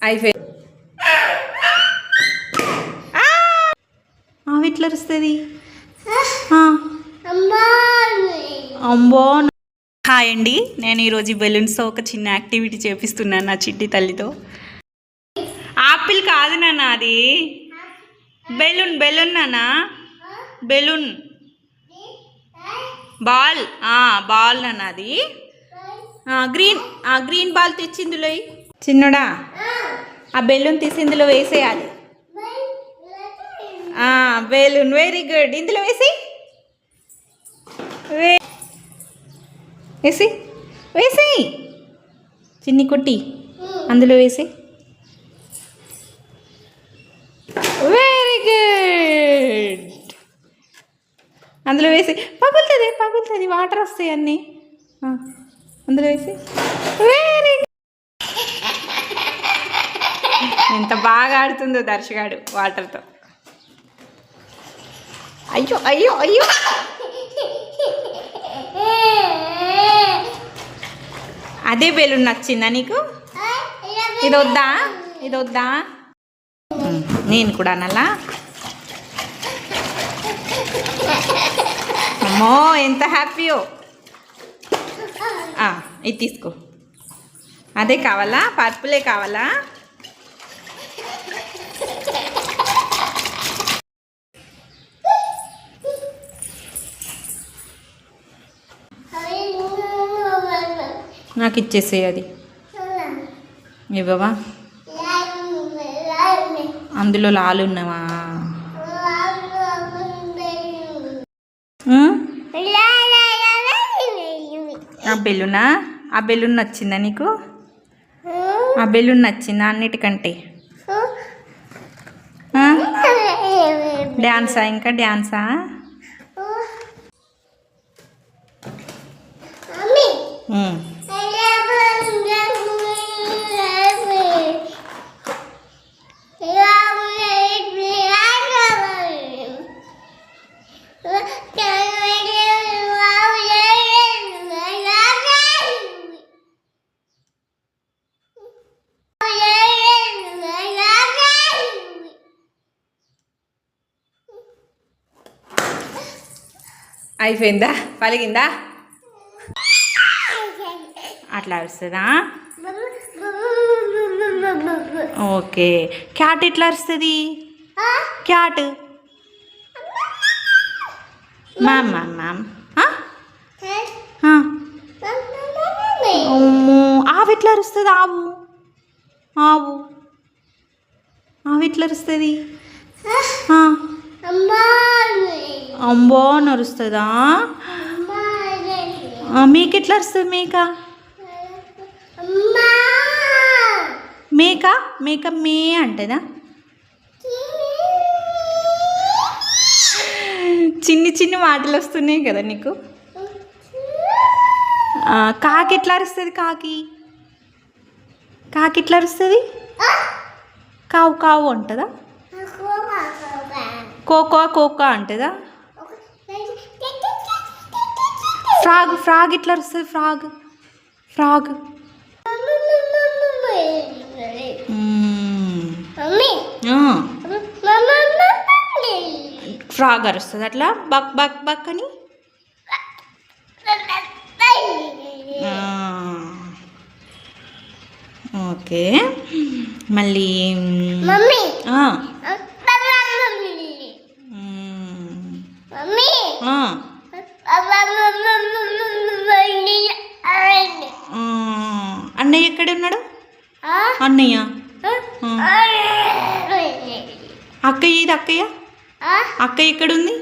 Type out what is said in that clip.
అయిపోయి ఆమె ఎట్లా వస్తుంది అమ్మో. హాయ్ అండి, నేను ఈరోజు బెలూన్స్తో ఒక చిన్న యాక్టివిటీ చేపిస్తున్నాను నా చిట్టి తల్లితో. ఆపిల్ కాదు నాన్న, అది బెలూన్. బెలూన్ నాన్న, బెలూన్. బాల్ బాల్ నాన్న, అది గ్రీన్. గ్రీన్ బాల్ తెచ్చి ఇందులో చిన్నడా ఆ బెలూన్ తీసి ఇందులో వేసేయాలి. Balloon, very good. ఇందులో వేసి వేసి వేసేయి చిన్ని కొట్టి అందులో వేసి. Very good. అందులో వేసి పగులుతుంది పగులుతుంది, వాటర్ వస్తాయి అన్నీ. అందులో వేసి వెరీ గుడ్. ఎంత బాగా ఆడుతుందో దర్శగాడు వాటర్తో. అయ్యో అయ్యో అయ్యో. అదే బెలూన్ నచ్చిందా నీకు? ఇది వద్దా? ఇది వద్దా? నేను కూడా అనాలా? అమ్మో ఎంత హ్యాపీయో. ఇది తీసుకో. అదే కావాలా? పర్పులే కావాలా? నాకు ఇచ్చేసే. అది ఇవ్వవా? అందులో లాలు ఉన్నావా? ఆ బెలూనా? ఆ బెలూన్ నచ్చిందా నీకు? ఆ బెలూన్ నచ్చిందా అన్నిటికంటే? డ్యాన్సా? ఇంకా డ్యాన్సా? అయిపోయిందా? పలిగిందా? అట్లా వస్తుందా? ఓకే. క్యాట్ ఎట్లా వస్తుంది? Cat ma'am ma'am ma'am. ఆవు ఎట్లా అరుస్తుంది? ఆవు ఆవు ఆవు ఎట్లా అరుస్తుంది? అంబో నరుస్తుందా? మేక ఎట్లా అరుస్తుంది? మేక మేక మేక మే అంటదా? చిన్ని చిన్ని మాటలు వస్తున్నాయి కదా నీకు. కాకి ఎట్లా అరుస్తుంది? కాకి కాకి ఎట్లా అరుస్తుంది? కావు కావు అంటదా? కోకో కోకో అంటదా? ఫ్రాగ్ ఫ్రాగ్ ఎట్లా అరుస్తుంది? ఫ్రాగ్ ఫ్రాగ్ ఫ్రాగ్ అరుస్తుంది అట్లా బక్ బక్ బక్ అని. ఓకే. మళ్ళీ అన్నయ్య ఎక్కడ ఉన్నాడు? అన్నయ్య అక్కయ్య. ఇది అక్కయ్య. అక్కయ్య ఎక్కడుంది?